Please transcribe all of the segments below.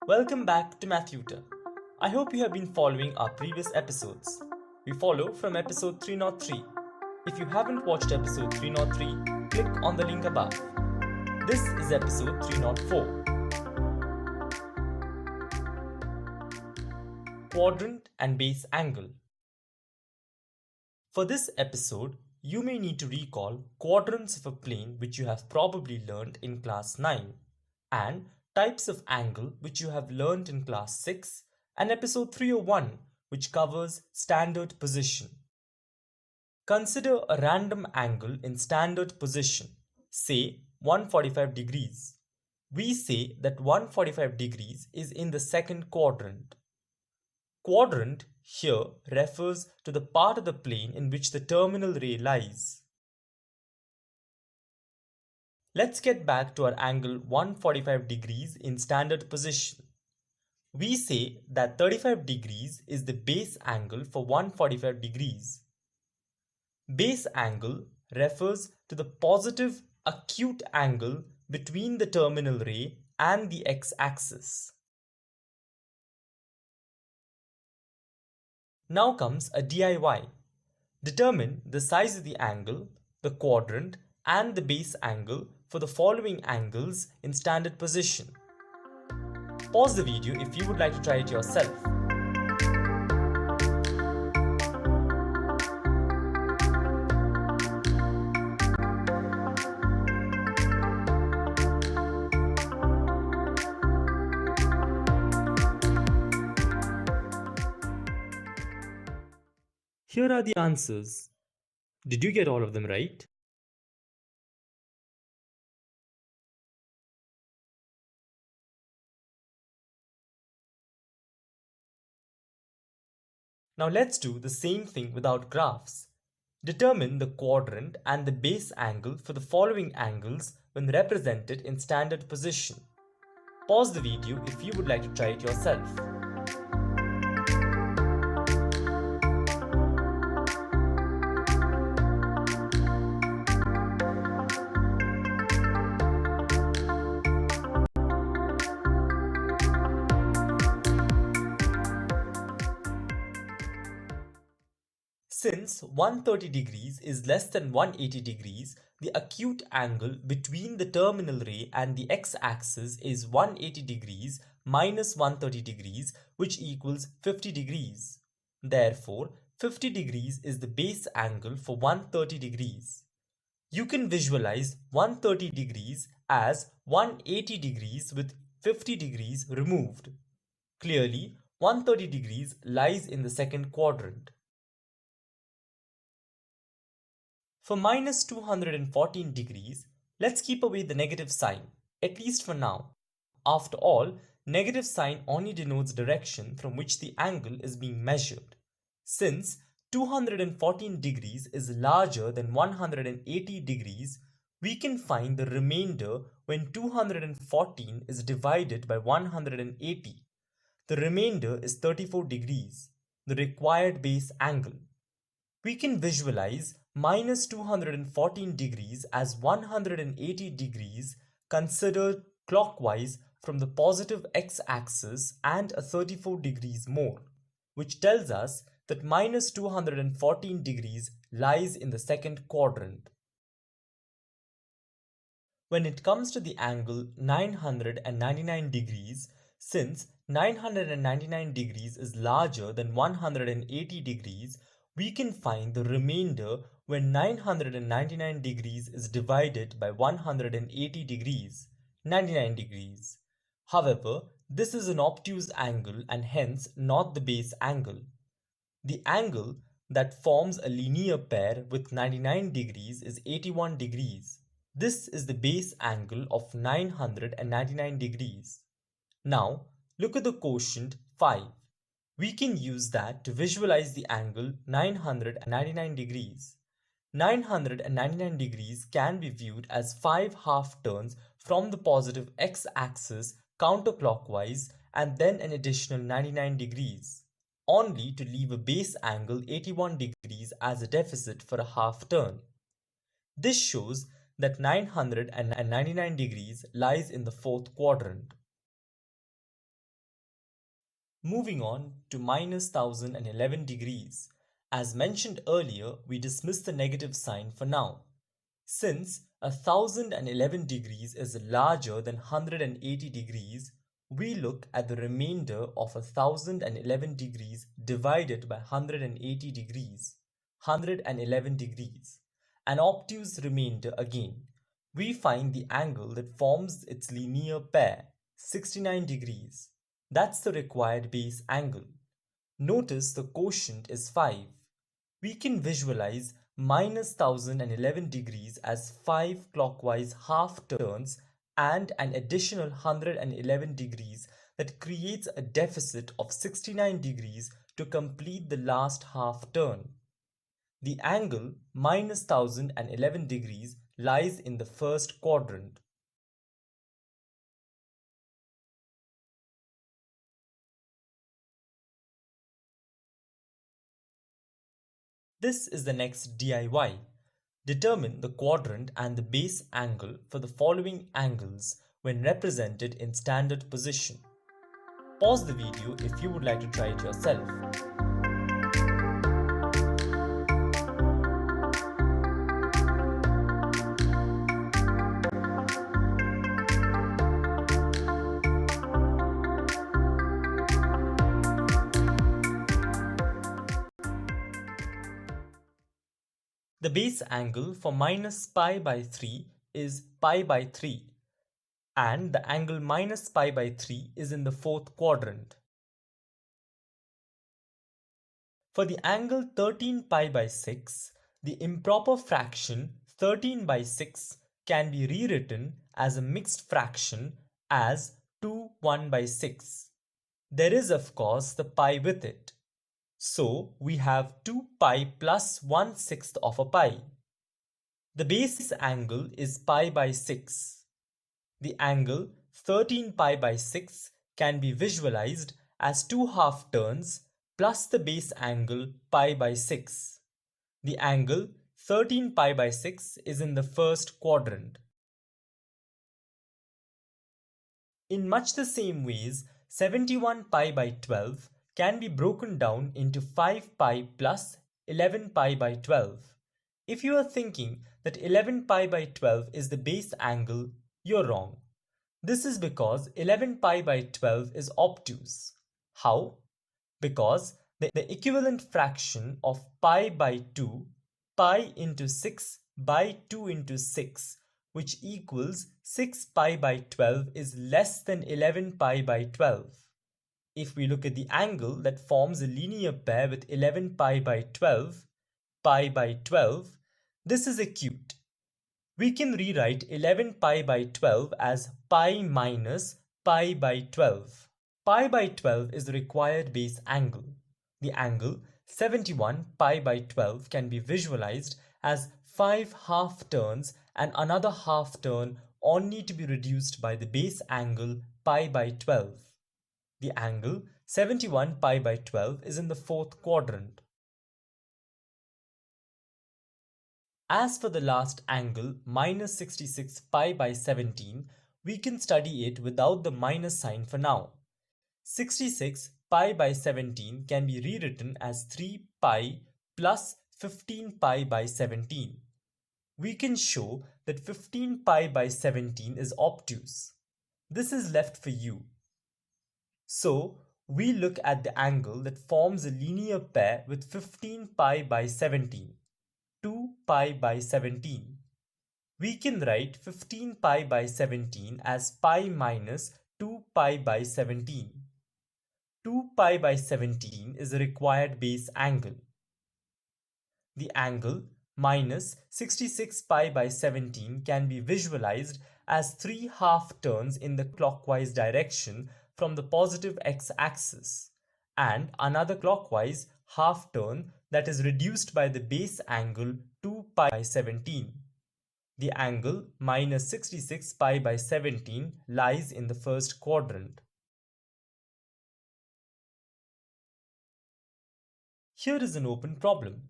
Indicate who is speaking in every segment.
Speaker 1: Welcome back to Mathuta. I hope you have been following our previous episodes. We follow from episode 303. If you haven't watched episode 303, click on the link above. This is episode 304. Quadrant and base angle. For this episode, you may need to recall quadrants of a plane which you have probably learned in class 9 and types of angle which you have learned in class 6 and episode 301 which covers standard position. Consider a random angle in standard position, say 145 degrees. We say that 145 degrees is in the second quadrant. Quadrant here refers to the part of the plane in which the terminal ray lies. Let's get back to our angle 145 degrees in standard position. We say that 35 degrees is the base angle for 145 degrees. Base angle refers to the positive acute angle between the terminal ray and the x-axis. Now comes a DIY. Determine the size of the angle, the quadrant, and the base angle for the following angles in standard position. Pause the video if you would like to try it yourself. Here are the answers. Did you get all of them right? Now let's do the same thing without graphs. Determine the quadrant and the base angle for the following angles when represented in standard position. Pause the video if you would like to try it yourself. Since 130 degrees is less than 180 degrees, the acute angle between the terminal ray and the x-axis is 180 degrees minus 130 degrees, which equals 50 degrees. Therefore, 50 degrees is the base angle for 130 degrees. You can visualize 130 degrees as 180 degrees with 50 degrees removed. Clearly, 130 degrees lies in the second quadrant. For minus 214 degrees, let's keep away the negative sign, at least for now. After all, negative sign only denotes direction from which the angle is being measured. Since 214 degrees is larger than 180 degrees, we can find the remainder when 214 is divided by 180. The remainder is 34 degrees, the required base angle. We can visualize minus 214 degrees as 180 degrees considered clockwise from the positive x-axis and a 34 degrees more, which tells us that minus 214 degrees lies in the second quadrant. When it comes to the angle 999 degrees, since 999 degrees is larger than 180 degrees, we can find the remainder when 999 degrees is divided by 180 degrees, 99 degrees. However, this is an obtuse angle and hence not the base angle. The angle that forms a linear pair with 99 degrees is 81 degrees. This is the base angle of 999 degrees. Now, look at the quotient 5. We can use that to visualize the angle 999 degrees. 999 degrees can be viewed as 5 half turns from the positive x-axis counterclockwise and then an additional 99 degrees, only to leave a base angle 81 degrees as a deficit for a half turn. This shows that 999 degrees lies in the fourth quadrant. Moving on to minus 1011 degrees. As mentioned earlier, we dismiss the negative sign for now. Since 1011 degrees is larger than 180 degrees, we look at the remainder of 1011 degrees divided by 180 degrees, 111 degrees, an obtuse remainder again. We find the angle that forms its linear pair, 69 degrees. That's the required base angle. Notice the quotient is 5. We can visualize minus 1011 degrees as 5 clockwise half turns and an additional 111 degrees that creates a deficit of 69 degrees to complete the last half turn. The angle minus 1011 degrees lies in the first quadrant. This is the next DIY. Determine the quadrant and the base angle for the following angles when represented in standard position. Pause the video if you would like to try it yourself. The base angle for minus pi by 3 is pi by 3, and the angle minus pi by 3 is in the fourth quadrant. For the angle 13 pi by 6, the improper fraction 13 by 6 can be rewritten as a mixed fraction as 2 1 by 6. There is of course the pi with it. So we have 2 pi plus 1/6 of a pi. The base angle is pi by 6. The angle 13 pi by 6 can be visualized as 2 half turns plus the base angle pi by 6. The angle 13 pi by 6 is in the first quadrant. In much the same ways, 71 pi by 12 can be broken down into 5 pi plus 11 pi by 12. If you are thinking that 11 pi by 12 is the base angle, you're wrong. This is because 11 pi by 12 is obtuse. How? Because the equivalent fraction of pi by 2, pi into 6 by 2 into 6, which equals 6 pi by 12 is less than 11 pi by 12. If we look at the angle that forms a linear pair with 11 pi by 12, pi by 12, this is acute. We can rewrite 11 pi by 12 as pi minus pi by 12. Pi by 12 is the required base angle. The angle 71 pi by 12 can be visualized as 5 half turns and another half turn only to be reduced by the base angle pi by 12. The angle 71 pi by 12 is in the fourth quadrant. As for the last angle minus 66 pi by 17, we can study it without the minus sign for now. 66 pi by 17 can be rewritten as 3 pi plus 15 pi by 17. We can show that 15 pi by 17 is obtuse. This is left for you. So, we look at the angle that forms a linear pair with 15 pi by 17, 2 pi by 17. We can write 15 pi by 17 as pi minus 2 pi by 17. 2 pi by 17 is the required base angle. The angle minus 66 pi by 17 can be visualized as 3 half turns in the clockwise direction from the positive x-axis and another clockwise half turn that is reduced by the base angle 2 pi by 17. The angle minus 66 pi by 17 lies in the first quadrant. Here is an open problem.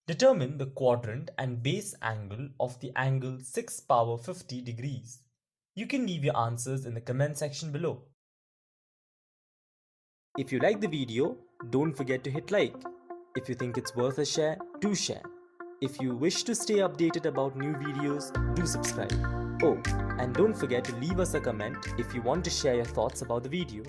Speaker 1: Determine the quadrant and base angle of the angle 6 power 50 degrees. You can leave your answers in the comment section below. If you like the video, don't forget to hit like. If you think it's worth a share, do share. If you wish to stay updated about new videos, do subscribe. Oh, and don't forget to leave us a comment if you want to share your thoughts about the video.